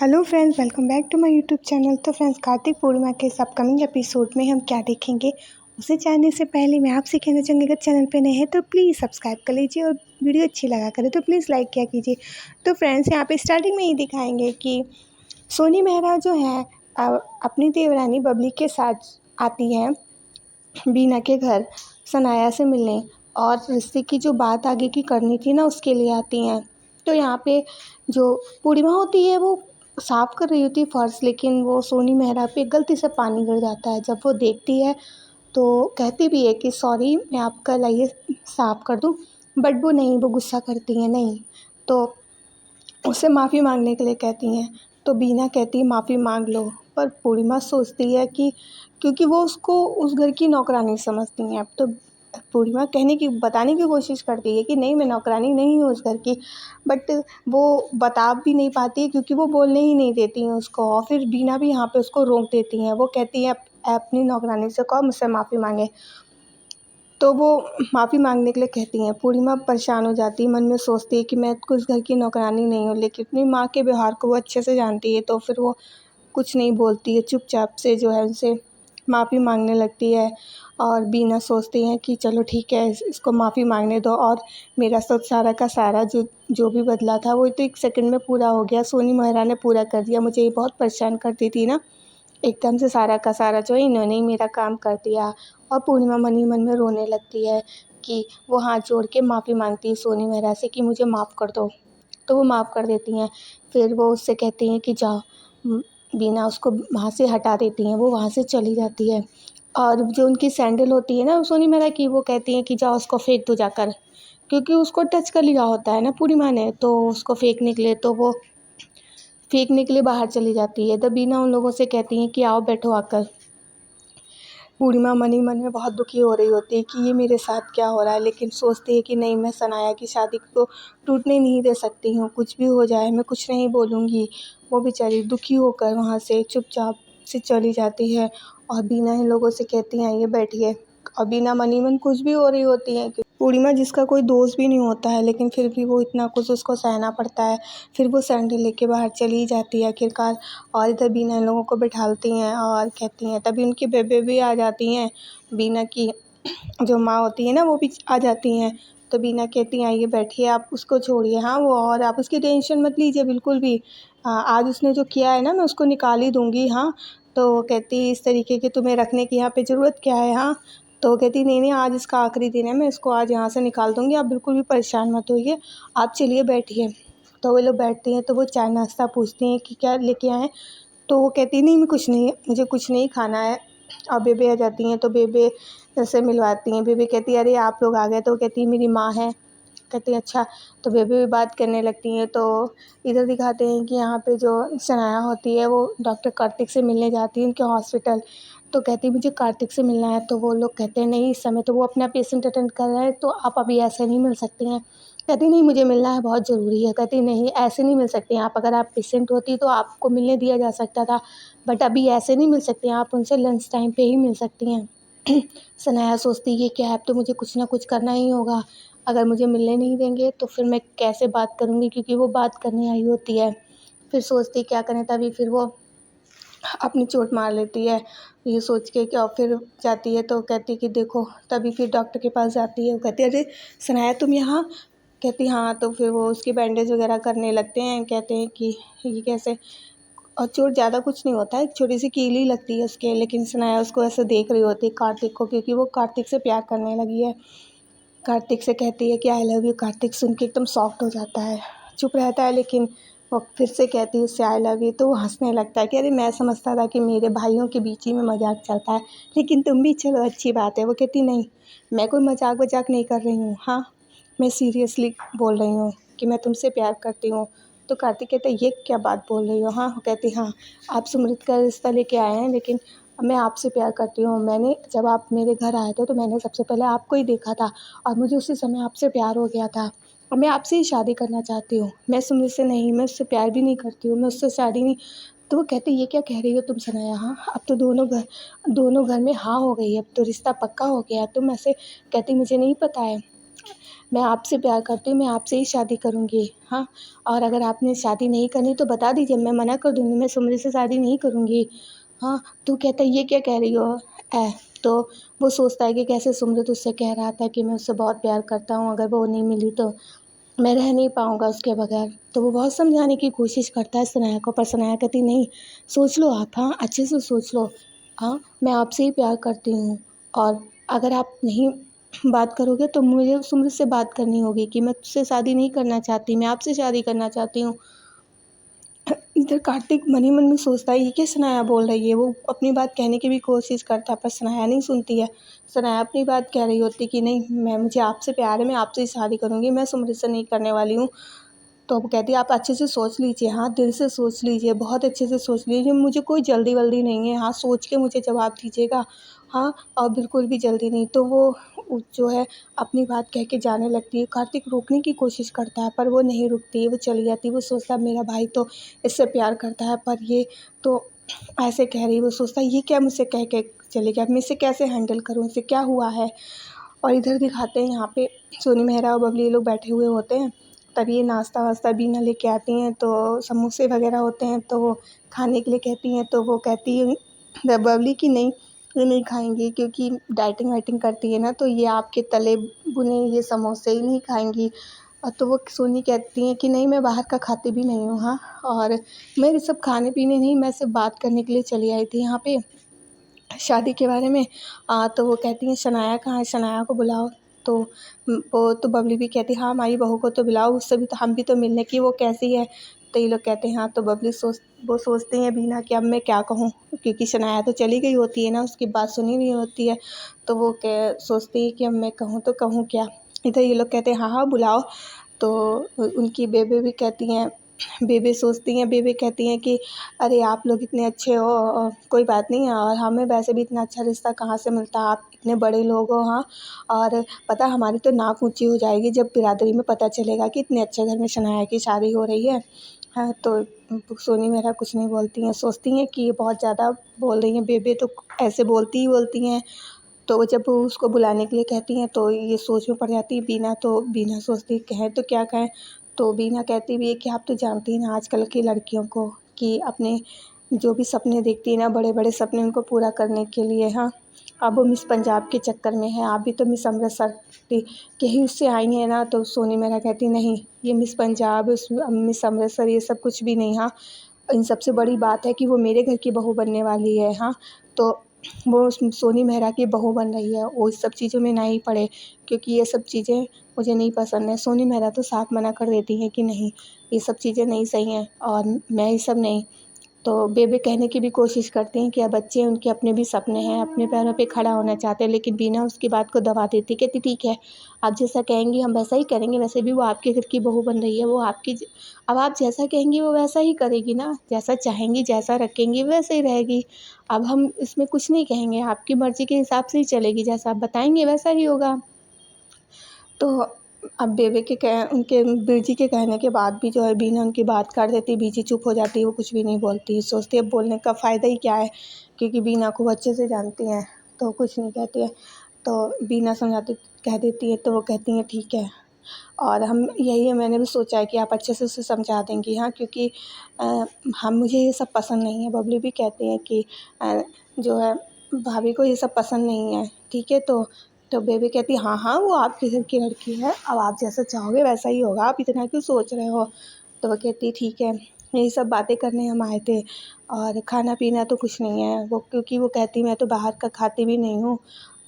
Hello friends, welcome back to my YouTube channel. तो friends, Kartik Purnima के इस अपकमिंग एपिसोड में हम क्या देखेंगे उसे जानने से पहले मैं आपसे कहना चाहूँगी, अगर चैनल पे नए हैं तो प्लीज़ सब्सक्राइब कर लीजिए और वीडियो अच्छी लगा करे तो प्लीज़ लाइक किया कीजिए। तो फ्रेंड्स, यहाँ पे स्टार्टिंग में ही दिखाएंगे कि सोनी मेहरा जो है अपनी देवरानी बबली के साथ आती हैं बीना के घर सनाया से मिलने, और रिश्ते की जो बात आगे की करनी थी ना उसके लिए आती हैं। तो यहाँ पे जो पूर्णिमा होती है वो साफ़ कर रही होती है फर्श, लेकिन वो सोनी मेहरा पे गलती से पानी गिर जाता है। जब वो देखती है तो कहती भी है कि सॉरी, मैं आपका लाइए साफ़ कर दूँ, बट वो नहीं, वो गुस्सा करती हैं नहीं, तो उससे माफ़ी मांगने के लिए कहती हैं। तो बीना कहती है माफ़ी मांग लो, पर पूर्णिमा सोचती है कि क्योंकि वो उसको उस घर की नौकरानी समझती हैं, तो पूर्णिमा बताने की कोशिश करती है कि नहीं, मैं नौकरानी नहीं हूँ उस घर की, बट वो बता भी नहीं पाती है क्योंकि वो बोलने ही नहीं देती हैं उसको। और फिर बीना भी यहाँ पे उसको रोक देती हैं। वो कहती हैं अपनी नौकरानी से कहो मुझसे माफ़ी मांगे, तो वो माफ़ी मांगने के लिए कहती हैं। पूर्णिमा परेशान हो जाती है, मन में सोचती है कि मैं तो उस घर की नौकरानी नहीं हूँ, लेकिन अपनी माँ के व्यवहार को वो अच्छे से जानती है, तो फिर वो कुछ नहीं बोलती है, चुपचाप से जो है उनसे माफ़ी मांगने लगती है। और बीना सोचती हैं कि चलो ठीक है, इसको माफ़ी मांगने दो, और मेरा सब सारा का सारा जो जो भी बदला था वो तो 1 सेकंड में पूरा हो गया। सोनी मेहरा ने पूरा कर दिया, मुझे ये बहुत परेशान करती थी ना, एकदम से सारा का सारा जो है इन्होंने ही मेरा काम कर दिया। और पूर्णिमा मन ही मन में रोने लगती है कि वो हाथ जोड़ के माफ़ी मांगती है सोनी मेहरा से कि मुझे माफ़ कर दो, तो वो माफ़ कर देती हैं। फिर वो उससे कहती हैं कि जाओ, बीना उसको वहाँ से हटा देती हैं, वो वहाँ से चली जाती है। और जो उनकी सैंडल होती है ना सोनी मेहरा की, वो कहती हैं कि जाओ उसको फेंक दो जाकर, क्योंकि उसको टच कर लिया होता है ना पूर्णिमा ने, तो उसको फेंकने के लिए तो वो फेंकने के लिए बाहर चली जाती है। तब बीना उन लोगों से कहती हैं कि आओ बैठो आकर। पूर्णिमा मन ही मन में बहुत दुखी हो रही होती है कि ये मेरे साथ क्या हो रहा है, लेकिन सोचती है कि नहीं, मैं सनाया की शादी को टूटने नहीं दे सकती हूँ, कुछ भी हो जाए मैं कुछ नहीं बोलूँगी। वो बेचारी दुखी होकर वहाँ से चुपचाप से चली जाती है। और बीना इन लोगों से कहती हैं आइए बैठिए। और बीना मन ही मन खुश भी हो रही होती है कि पूर्णिमा जिसका कोई दोस्त भी नहीं होता है, लेकिन फिर भी वो इतना कुछ उसको सहना पड़ता है। फिर वो सैंडल लेके बाहर चली जाती है आखिरकार। और इधर बीना इन लोगों को बिठालती हैं और कहती हैं, तभी उनकी बेबे भी आ जाती हैं। बीना की जो माँ होती है ना वो भी आ जाती हैं। तो बीना कहती हैं आइए बैठिए, आप उसको छोड़िए, हाँ वो, और आप उसकी टेंशन मत लीजिए बिल्कुल भी। आज उसने जो किया है ना मैं उसको निकाल ही दूँगी, हाँ। तो कहती इस तरीके के तुम्हें रखने की यहाँ पे ज़रूरत क्या है, हाँ। तो कहती नहीं नहीं, आज इसका आखिरी दिन है, मैं इसको आज यहाँ से निकाल दूँगी, आप बिल्कुल भी परेशान मत होइए, आप चलिए बैठिए। तो वो लोग बैठती हैं, तो वो चाय नाश्ता पूछती हैं कि क्या लेके आएँ। तो वो कहती नहीं, मैं कुछ नहीं, मुझे कुछ नहीं खाना है। और बेबे आ जाती हैं, तो बेबे से मिलवाती हैं। बेबे कहती है अरे आप लोग आ गए, तो वो कहती है मेरी माँ है। कहती हैं अच्छा। तो बेबे भी बात करने लगती हैं। तो इधर दिखाते हैं कि यहाँ पे जो सनाया होती है वो डॉक्टर कार्तिक से मिलने जाती है उनके हॉस्पिटल। तो कहती है मुझे कार्तिक से मिलना है, तो वो लोग कहते हैं नहीं, इस समय तो वो अपना पेशेंट अटेंड कर रहे हैं, तो आप अभी ऐसे नहीं मिल सकती हैं। कहती नहीं, मुझे मिलना है, बहुत ज़रूरी है। कहती नहीं, ऐसे नहीं मिल सकती हैं आप, अगर आप पेशेंट होती तो आपको मिलने दिया जा सकता था, बट अभी ऐसे नहीं मिल सकती हैं, आप उनसे लंच टाइम पे ही मिल सकती हैं। सनाया सोचती है कि अब तो मुझे कुछ ना कुछ करना ही होगा, अगर मुझे मिलने नहीं देंगे तो फिर मैं कैसे बात करूँगी, क्योंकि वो बात करने आई होती है। फिर सोचती क्या करें, तभी फिर वो अपनी चोट मार लेती है, ये सोच के कि, और फिर जाती है तो कहती है कि देखो, तभी फिर डॉक्टर के पास जाती है। वो कहती है अरे सनाया तुम यहाँ। कहती हाँ। तो फिर वो उसकी बैंडेज वगैरह करने लगते हैं, कहते हैं कि ये कैसे। और चोट ज़्यादा कुछ नहीं होता है, एक छोटी सी कील ही लगती है उसके, लेकिन सनाया उसको ऐसे देख रही होती है कार्तिक को, क्योंकि वो कार्तिक से प्यार करने लगी है। कार्तिक से कहती है कि आई लव यू। कार्तिक सुन के एकदम सॉफ्ट हो जाता है, चुप रहता है, लेकिन वो फिर से कहती है उससे आई लव यू, तो वो हंसने लगता है कि अरे मैं समझता था कि मेरे भाइयों के बीच ही में मजाक चलता है, लेकिन तुम भी, चलो अच्छी बात है। वो कहती नहीं, मैं कोई मजाक वजाक नहीं कर रही हूँ, हाँ मैं सीरियसली बोल रही हूँ कि मैं तुमसे प्यार करती हूँ। तो कार्तिक कहता है ये क्या बात बोल रही हो, हाँ। वो कहती हाँ, आप सुमृत का रिश्ता लेके आए हैं, लेकिन मैं आपसे प्यार करती हूँ। मैंने जब आप मेरे घर आए थे तो मैंने सबसे पहले आपको ही देखा था, और मुझे उसी समय आपसे प्यार हो गया था, और मैं आपसे ही शादी करना चाहती हूँ। मैं सुमित से नहीं, मैं उससे प्यार भी नहीं करती हूँ, मैं उससे शादी नहीं। तो वो कहती ये क्या कह रही हो तुम सनाया, हाँ अब तो दोनों घर में हाँ हो गई है, अब तो रिश्ता पक्का हो गया है। तुम ऐसे कहती मुझे नहीं पता है। मैं आपसे प्यार करती हूँ, मैं आपसे ही शादी करूँगी, हाँ। और अगर आपने शादी नहीं करनी तो बता दीजिए, मैं मना कर दूँगी, मैं सुमरी से शादी नहीं करूँगी, हाँ। तो कहता है ये क्या कह रही हो तो वो सोचता है कि कैसे सुमरी उससे कह रहा था कि मैं उससे बहुत प्यार करता हूँ, अगर वो नहीं मिली तो मैं रह नहीं पाऊँगा उसके बगैर। तो वो बहुत समझाने की कोशिश करता है सनाया को, पर सनाया कहती नहीं, सोच लो आप, हाँ, अच्छे से सोच लो, हाँ, मैं आपसे ही प्यार करती हूँ और अगर आप नहीं बात करोगे तो मुझे सुमरी से बात करनी होगी कि मैं तुझसे शादी नहीं करना चाहती, मैं आपसे शादी करना चाहती हूँ। इधर कार्तिक मन ही मन में सोचता है ये क्या सनाया बोल रही है, वो अपनी बात कहने की भी कोशिश करता है पर सनाया नहीं सुनती है। सनाया अपनी बात कह रही होती कि नहीं, मुझे आपसे प्यार है, मैं आपसे ही शादी करूँगी, मैं सुमरी से नहीं करने वाली हूँ। तो वो कहती है आप अच्छे से सोच लीजिए, हाँ, दिल से सोच लीजिए, बहुत अच्छे से सोच लीजिए, मुझे कोई जल्दी-वल्दी नहीं है, हाँ, सोच के मुझे जवाब दीजिएगा, हाँ, और बिल्कुल भी जल्दी नहीं। तो वो जो है अपनी बात कह के जाने लगती है। कार्तिक रोकने की कोशिश करता है पर वो नहीं रुकती है, वो चली जाती है। वो सोचता है मेरा भाई तो इससे प्यार करता है पर ये तो ऐसे कह रही है। वो सोचता है ये क्या मुझसे कह के चली गई, अब मैं इसे कैसे हैंडल करूँ, इसे क्या हुआ है? और इधर दिखाते हैं यहाँ पे सोनी मेहरा और बबली ये लोग बैठे हुए होते हैं। तभी ये नाश्ता वास्ता बीना लेके आती हैं तो समोसे वगैरह होते हैं तो वो खाने के लिए कहती हैं। तो वो कहती है बबली कि नहीं, ये नहीं खाएंगी क्योंकि डाइटिंग वाइटिंग करती है ना, तो ये आपके तले भुने ये समोसे ही नहीं खाएंगी। तो वो सोनी कहती हैं कि नहीं, मैं बाहर का खाती भी नहीं हूँ, हाँ, और मैं ये सब खाने पीने नहीं, मैं सिर्फ बात करने के लिए चली आई थी यहाँ पे शादी के बारे में। तो वो कहती हैं शनाया कहाँ है, शनाया को बुलाओ। तो वो तो बबली भी कहती है हाँ, हमारी बहू को तो बुलाओ, उससे भी तो हम भी तो मिलने की, वो कैसी है। तो ये लोग कहते हैं हाँ। तो बबली वो सोचती हैं बीना कि अब मैं क्या कहूँ, क्योंकि शनाया तो चली गई होती है ना, उसकी बात सुनी नहीं होती है। तो वो सोचती है कि अब मैं कहूँ तो कहूँ क्या। इधर ये लोग कहते हैं हाँ हाँ बुलाओ। तो उनकी बेबे भी कहती हैं, बेबे कहती हैं कि अरे आप लोग इतने अच्छे हो, कोई बात नहीं है, और हमें वैसे भी इतना अच्छा रिश्ता कहाँ से मिलता, आप इतने बड़े लोग हो, हाँ। और पता है हमारी तो नाक ऊँची हो जाएगी जब बिरादरी में पता चलेगा कि इतने अच्छे घर में शनाया की शादी हो रही है। हाँ, तो सोनी मेहरा कुछ नहीं बोलती हैं, सोचती हैं कि ये बहुत ज़्यादा बोल रही हैं, बेबे तो ऐसे बोलती ही बोलती हैं। तो वो जब वो उसको बुलाने के लिए कहती हैं तो ये सोच में पड़ जाती है बीना। तो बीना सोचती है कहें तो क्या कहें। तो बीना कहती भी है कि आप तो जानती हैं ना आजकल की लड़कियों को, कि अपने जो भी सपने देखती है ना, बड़े बड़े सपने, उनको पूरा करने के लिए, हाँ, अब वो मिस पंजाब के चक्कर में है, आप भी तो मिस अमृतसर के ही उससे आई हैं ना। तो सोनी मेहरा कहती नहीं, ये मिस पंजाब मिस अमृतसर ये सब कुछ भी नहीं, हाँ, इन सबसे बड़ी बात है कि वो मेरे घर की बहू बनने वाली है, हाँ। तो वो सोनी मेहरा की बहू बन रही है, वो इस सब चीज़ों में ना ही पड़े, क्योंकि ये सब चीज़ें मुझे नहीं पसंद है। सोनी मेहरा तो साफ मना कर देती हैं कि नहीं, ये सब चीज़ें नहीं सही हैं और मैं ये सब नहीं। तो बेबे कहने की भी कोशिश करती हैं कि अब बच्चे हैं, उनके अपने भी सपने हैं, अपने पैरों पे खड़ा होना चाहते हैं, लेकिन बीना उसकी बात को दबा देती, कहती ठीक है, आप जैसा कहेंगी हम वैसा ही करेंगे, वैसे भी वो आपके घर की बहू बन रही है, वो आपकी अब आप जैसा कहेंगी वो वैसा ही करेगी ना, जैसा चाहेंगी, जैसा रखेंगी वैसे ही रहेगी। अब हम इसमें कुछ नहीं कहेंगे, आपकी मर्ज़ी के हिसाब से ही चलेगी, जैसा आप बताएँगे वैसा ही होगा। तो अब बेबे के उनके बीजी के कहने के बाद भी जो है बीना उनकी बात काट देती है, बीजी चुप हो जाती है, वो कुछ भी नहीं बोलती, सोचती है अब बोलने का फ़ायदा ही क्या है, क्योंकि बीना को वो अच्छे से जानती हैं, तो कुछ नहीं कहती है। तो बीना समझाती कह देती है तो वो कहती हैं ठीक है, और हम यही है, मैंने भी सोचा है कि आप अच्छे से उसे समझा देंगी, हाँ, क्योंकि हम मुझे ये सब पसंद नहीं है। बबली भी कहती हैं कि जो है भाभी को ये सब पसंद नहीं है, ठीक है। तो बेबी कहती है हाँ हाँ, वो आपके घर की लड़की है, अब आप जैसा चाहोगे वैसा ही होगा, आप इतना क्यों सोच रहे हो। तो वो कहती है ठीक है, यही सब बातें करने हम आए थे, और खाना पीना तो कुछ नहीं है वो, क्योंकि वो कहती मैं तो बाहर का खाती भी नहीं हूँ,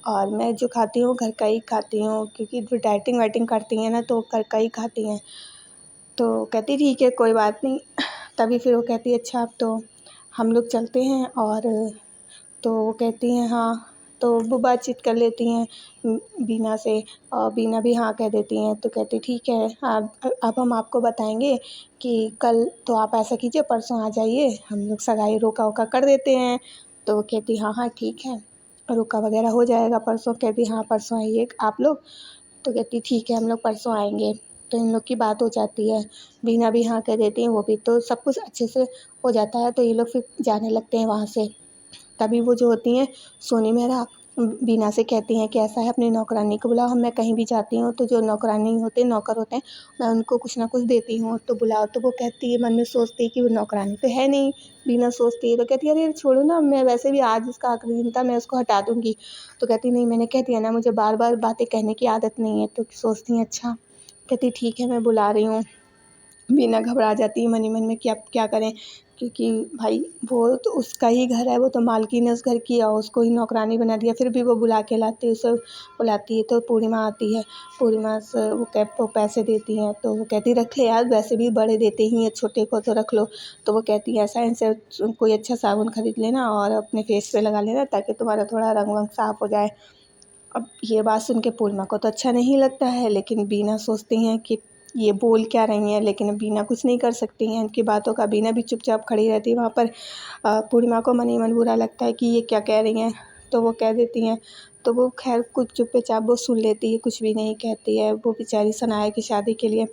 और मैं जो खाती हूँ घर का ही खाती हूँ, क्योंकि जो डाइटिंग वाइटिंग करती हैं ना तो घर का ही खाती हैं। तो कहती ठीक है कोई बात नहीं। तभी फिर वो कहती है अच्छा अब तो हम लोग चलते हैं, और तो वो कहती हैं हाँ। तो वो बातचीत कर लेती हैं बीना से, और बीना भी हाँ कह देती हैं। तो कहती ठीक है, अब हम आपको बताएंगे कि कल तो आप ऐसा कीजिए परसों आ जाइए, हम लोग सगाई रोका वोका कर देते हैं। तो वो कहती हाँ हाँ ठीक है, रोका वगैरह हो जाएगा परसों। कहती हाँ परसों आइए आप लोग। तो कहती ठीक है हम लोग परसों आएंगे। तो इन लोग की बात हो जाती है, बीना भी हाँ कह देती हैं, वो भी, तो सब कुछ अच्छे से हो जाता है। तो ये लोग फिर जाने लगते हैं वहाँ से। तभी वो जो होती हैं सोनी मेहरा बीना से कहती हैं कि ऐसा है अपनी नौकरानी को बुलाओ, मैं कहीं भी जाती हूँ तो जो नौकरानी होते हैं नौकर होते हैं मैं उनको कुछ ना कुछ देती हूँ तो बुलाओ। तो वो कहती है, मन में सोचती है कि वो नौकरानी तो है नहीं। बीना सोचती है तो कहती है, अरे छोड़ो ना, मैं वैसे भी आज उसका आखिरी दिन था, मैं उसको हटा दूँगी। तो कहती नहीं, मैंने कह दिया ना, मुझे बार बार बातें कहने की आदत नहीं है। तो सोचती हैं अच्छा, कहती ठीक है मैं बुला रही हूँ। बीना घबरा जाती है मन ही मन में कि अब क्या करें, क्योंकि भाई वो तो उसका ही घर है, वो तो मालकिन है उस घर की और उसको ही नौकरानी बना दिया। फिर भी वो बुला के लाती है, उसे बुलाती है तो पूर्णिमा आती है। पूर्णिमा से वो वो पैसे देती हैं तो वो कहती रख ले यार, वैसे भी बड़े देते ही हैं, छोटे को तो रख लो। तो वो कहती है ऐसा इनसे कोई अच्छा साबुन खरीद लेना और अपने फेस पे लगा लेना ताकि तुम्हारा थोड़ा रंग वंग साफ हो जाए। अब ये बात सुन के पूर्णिमा को तो अच्छा नहीं लगता है, लेकिन बीना सोचती हैं कि ये बोल क्या रही हैं, लेकिन बीना कुछ नहीं कर सकती हैं इनकी बातों का। बीना भी चुपचाप खड़ी रहती है वहाँ पर। पूर्णिमा को मन ही मन बुरा लगता है कि ये क्या कह रही हैं, तो वो कह देती हैं। तो वो खैर कुछ चुपचाप वो सुन लेती है, कुछ भी नहीं कहती है। वो बेचारी सनाया की शादी के लिए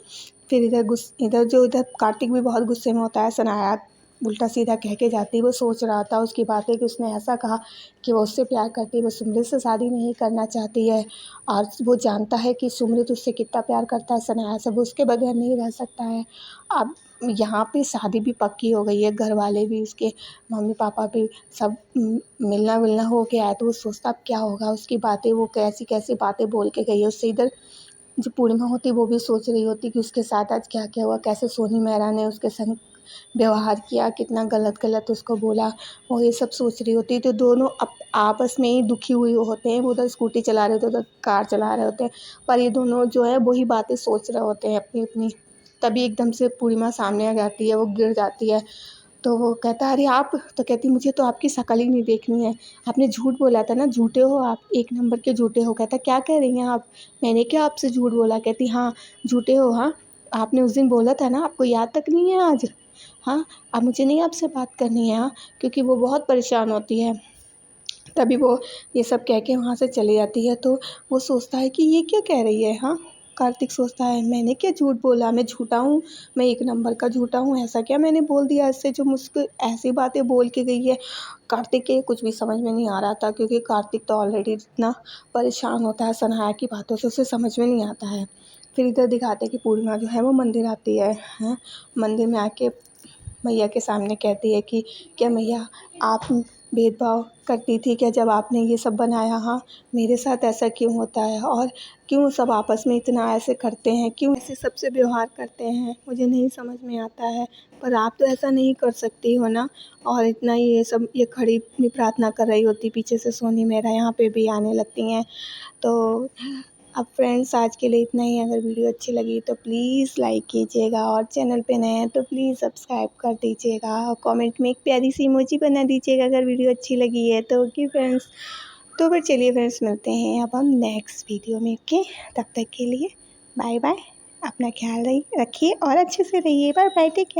फिर इधर कार्तिक भी बहुत गुस्से में होता है। सनाया उल्टा सीधा कह के जाती है। वो सोच रहा था उसकी बातें कि उसने ऐसा कहा कि वो उससे प्यार करती है, वो सुमृत से शादी नहीं करना चाहती है और वो जानता है कि सुमृत उससे कितना प्यार करता है। सनाया सब उसके बगैर नहीं रह सकता है। अब यहाँ पे शादी भी पक्की हो गई है, घर वाले भी, उसके मम्मी पापा भी सब मिलना विलना हो गया है। तो वो सोचता अब क्या होगा, उसकी बातें वो कैसी कैसी बातें बोल के गई है उससे। इधर जो पूर्णिमा होती वो भी सोच रही होती कि उसके साथ आज क्या क्या हुआ, कैसे सोनी मेहरा ने उसके संग व्यवहार किया, कितना गलत गलत उसको बोला, वो ये सब सोच रही होती। तो दोनों आपस में ही दुखी हुए होते हैं। वो उधर स्कूटी चला रहे होते हैं, उधर कार चला रहे होते हैं, पर ये दोनों जो है वही बातें सोच रहे होते हैं अपनी अपनी। तभी एकदम से पूर्णिमा सामने आ जाती है, वो गिर जाती है। तो वो कहता है अरे आप, तो कहती मुझे तो आपकी शक्ल ही नहीं देखनी है, आपने झूठ बोला था ना, झूठे हो आप, एक नंबर के झूठे हो। कहता क्या कह रही हैं आप, मैंने क्या आपसे झूठ बोला। कहती हाँ झूठे हो, हाँ आपने उस दिन बोला था ना, आपको याद तक नहीं है आज। हाँ अब मुझे नहीं आपसे बात करनी है। हाँ क्योंकि वो बहुत परेशान होती है। तभी वो ये सब कह के वहाँ से चली जाती है। तो वो सोचता है कि ये क्या कह रही है। हाँ कार्तिक सोचता है मैंने क्या झूठ बोला, मैं झूठा हूँ, मैं एक नंबर का झूठा हूँ, ऐसा क्या मैंने बोल दिया इससे जो मुझको ऐसी बातें बोल के गई है। कार्तिक के कुछ भी समझ में नहीं आ रहा था, क्योंकि कार्तिक तो ऑलरेडी इतना परेशान होता है सनाया की बातों से, उसे समझ में नहीं आता है। फिर इधर दिखाते हैं कि पूर्णिमा जो है वो मंदिर आती है। हाँ मंदिर में आके मैया के सामने कहती है कि क्या मैया आप भेदभाव करती थी क्या जब आपने ये सब बनाया। हाँ मेरे साथ ऐसा क्यों होता है, और क्यों सब आपस में इतना ऐसे करते हैं, क्यों ऐसे सबसे व्यवहार करते हैं, मुझे नहीं समझ में आता है। पर आप तो ऐसा नहीं कर सकती हो ना। और इतना ये सब ये खड़ी अपनी प्रार्थना कर रही होती, पीछे से सोनी मेरा यहाँ पे भी आने लगती हैं। तो अब फ्रेंड्स आज के लिए इतना ही। अगर वीडियो अच्छी लगी तो प्लीज़ लाइक कीजिएगा और चैनल पे नए हैं तो प्लीज़ सब्सक्राइब कर दीजिएगा और कमेंट में एक प्यारी सी इमोजी बना दीजिएगा अगर वीडियो अच्छी लगी है तो। ओके फ्रेंड्स, तो फिर चलिए फ्रेंड्स मिलते हैं अब हम नेक्स्ट वीडियो में। ओके तब तक के लिए बाय बाय, अपना ख्याल रखिए और अच्छे से रहिए। Bye bye, take care.